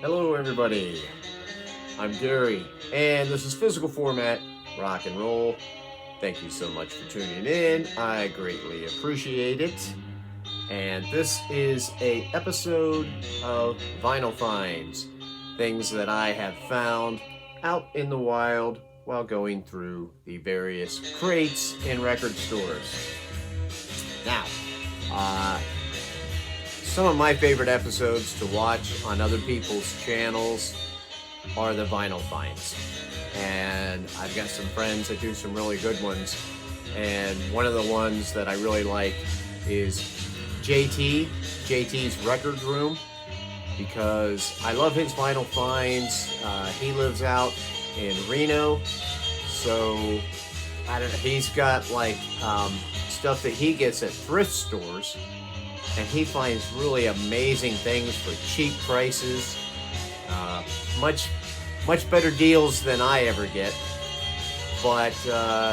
Hello, everybody. I'm Gary, and this is Physical Format Rock and Roll. Thank you so much for tuning in. I greatly appreciate it. And this is a episode of Vinyl Finds, things that I have found out in the wild while going through the various crates in record stores. Now, some of my favorite episodes to watch on other people's channels are the vinyl finds. And I've got some friends that do some really good ones. And one of the ones that I really like is JT's Record Room, because I love his vinyl finds. He lives out in Reno, so I don't know. He's got like stuff that he gets at thrift stores, and he finds really amazing things for cheap prices. Much better deals than I ever get. But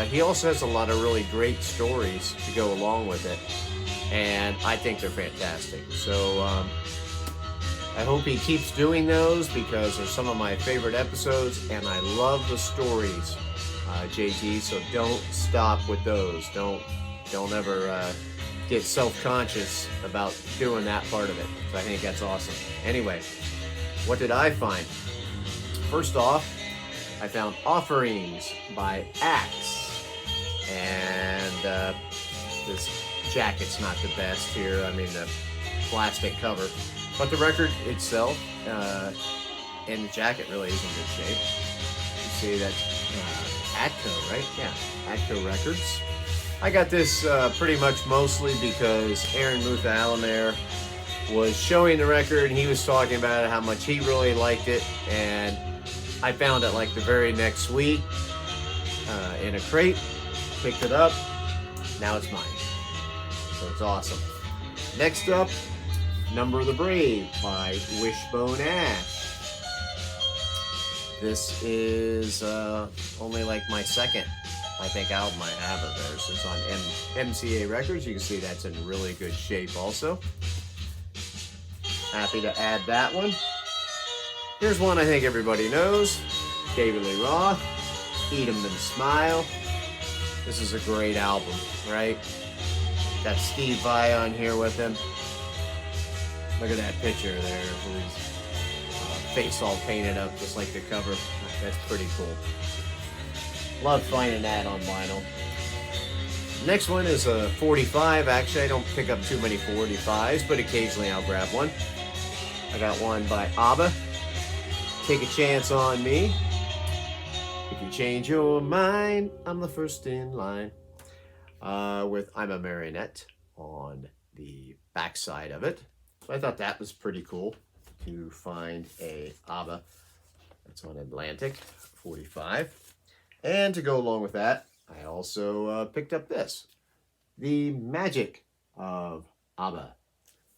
he also has a lot of really great stories to go along with it, and I think they're fantastic. So I hope he keeps doing those, because they're some of my favorite episodes, and I love the stories, JT. So don't stop with those. Don't ever get self-conscious about doing that part of it. So I think that's awesome. Anyway, what did I find? First off, I found Offerings by Axe, and this jacket's not the best here. I mean, the plastic cover, but the record itself and the jacket really is in good shape. You see that Atco, right? Yeah, Atco Records. I got this pretty much mostly because Aaron Mutha Alamere was showing the record, and he was talking about how much he really liked it, and I found it like the very next week in a crate, picked it up, now it's mine. So it's awesome. Next up, Number of the Brave by Wishbone Ash. This is only like my second, I think, album I have of theirs. It's on MCA Records. You can see that's in really good shape also. Happy to add that one. Here's one I think everybody knows. David Lee Roth, Eat 'Em and Smile. This is a great album, right? Got Steve Vai on here with him. Look at that picture there. His face all painted up just like the cover. That's pretty cool. Love finding that on vinyl. Next one is a 45. Actually, I don't pick up too many 45s, but occasionally I'll grab one. I got one by ABBA. Take a Chance on Me. If you change your mind, I'm the first in line. With I'm a Marionette on the backside of it. So I thought that was pretty cool to find a ABBA that's on Atlantic 45. And to go along with that, I also picked up this. The Magic of ABBA.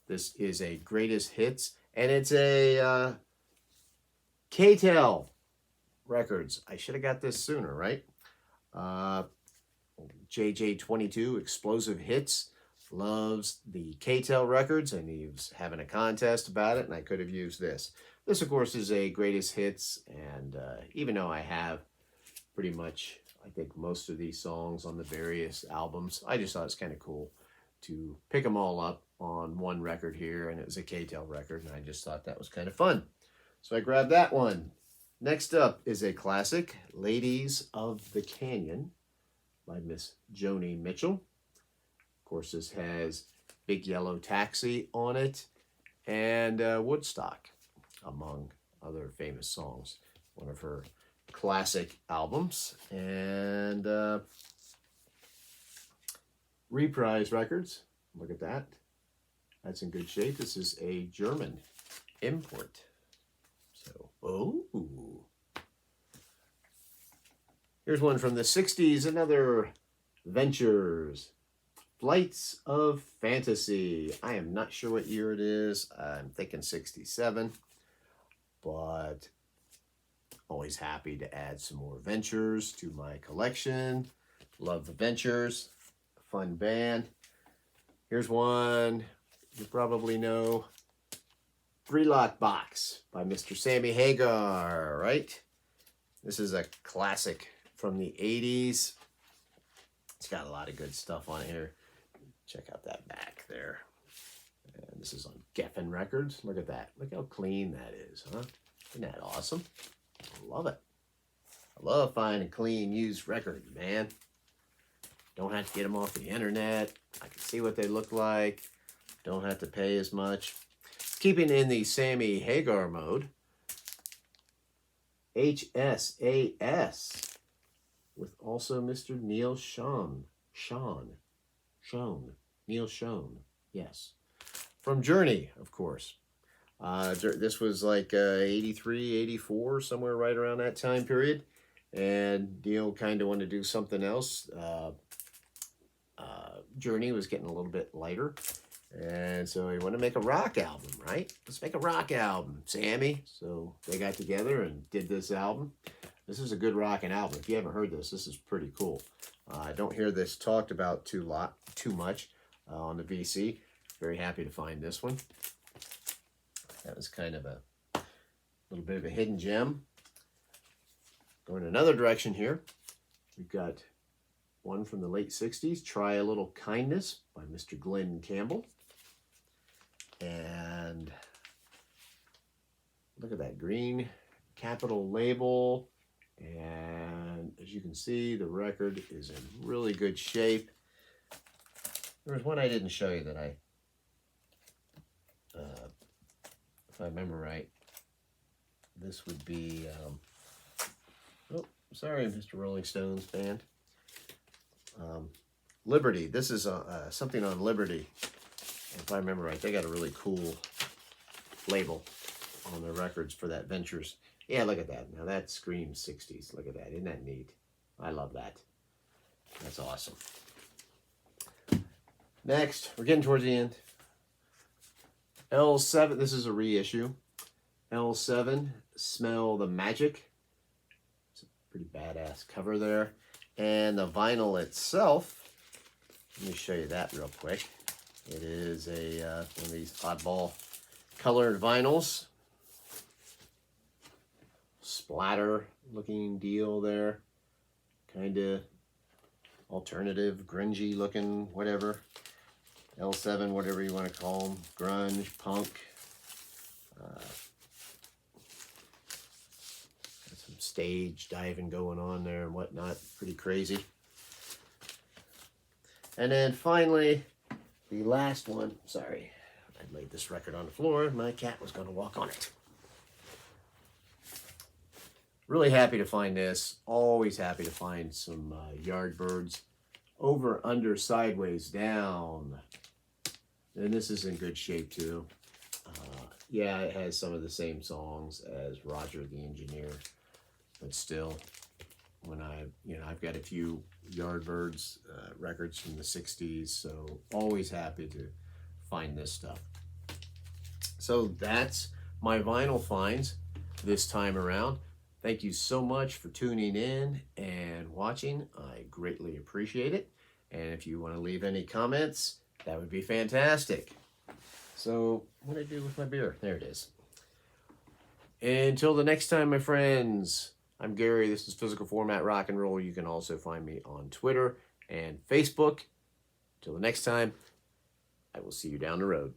This is a greatest hits, and it's a K-Tel Records. I should have got this sooner, right? JJ22 Explosive Hits loves the K-Tel Records, and he was having a contest about it, and I could have used this. This, of course, is a greatest hits, and even though I have pretty much, I think, most of these songs on the various albums, I just thought it's kind of cool to pick them all up on one record here, and it was a K-Tel record, and I just thought that was kind of fun. So I grabbed that one. Next up is a classic, Ladies of the Canyon by Miss Joni Mitchell. Of course, this has Big Yellow Taxi on it, and Woodstock, among other famous songs. One of her classic albums. And Reprise Records. Look at that. That's in good shape. This is a German import. So, oh. Here's one from the 60s, another Ventures. Flights of Fantasy. I am not sure what year it is. I'm thinking 67. But always happy to add some more Ventures to my collection. Love the Ventures. Fun band. Here's one you probably know. Three Lock Box by Mr. Sammy Hagar, right? This is a classic from the 80s. It's got a lot of good stuff on here. Check out that back there. And this is on Geffen Records. Look at that. Look how clean that is, huh? Isn't that awesome? I love it. I love finding clean used records, man. Don't have to get them off the internet. I can see what they look like. Don't have to pay as much. Keeping in the Sammy Hagar mode, HSAS with also Mr. Neil Schon. Neil Schon, yes. From Journey, of course. This was like 83, 84, somewhere right around that time period. And Neil kind of wanted to do something else. Journey was getting a little bit lighter. And so he wanted to make a rock album, right? Let's make a rock album, Sammy. So they got together and did this album. This is a good rocking album. If you haven't heard this, this is pretty cool. I don't hear this talked about too much on the VC. Very happy to find this one. That was kind of a little bit of a hidden gem. Going another direction here. We've got one from the late 60s, Try a Little Kindness by Mr. Glenn Campbell. And look at that green Capitol label. And as you can see, the record is in really good shape. There was one I didn't show you that if I remember right, this would be, oh, sorry, Mr. Rolling Stones band. Liberty. This is something on Liberty. If I remember right, they got a really cool label on their records for that Ventures. Yeah, look at that. Now that screams 60s. Look at that. Isn't that neat? I love that. That's awesome. Next, we're getting towards the end. L7. This is a reissue. L7, Smell the Magic. It's a pretty badass cover there. And the vinyl itself, let me show you that real quick. It is a one of these oddball colored vinyls. Splatter looking deal there. Kind of alternative, grungy looking, whatever. L7, whatever you want to call them. Grunge, punk. Some stage diving going on there and whatnot. Pretty crazy. And then finally, the last one. Sorry, I laid this record on the floor. My cat was going to walk on it. Really happy to find this. Always happy to find some Yardbirds. Over, under, sideways, down. And this is in good shape too. Yeah, it has some of the same songs as Roger the Engineer, but still, when I've got a few Yardbirds records from the 60s, so always happy to find this stuff. So that's my vinyl finds this time around. Thank you so much for tuning in and watching. I greatly appreciate it. And if you want to leave any comments, that would be fantastic. So what do I do with my beer? There it is. Until the next time, my friends, I'm Gary. This is Physical Format Rock and Roll. You can also find me on Twitter and Facebook. Till the next time, I will see you down the road.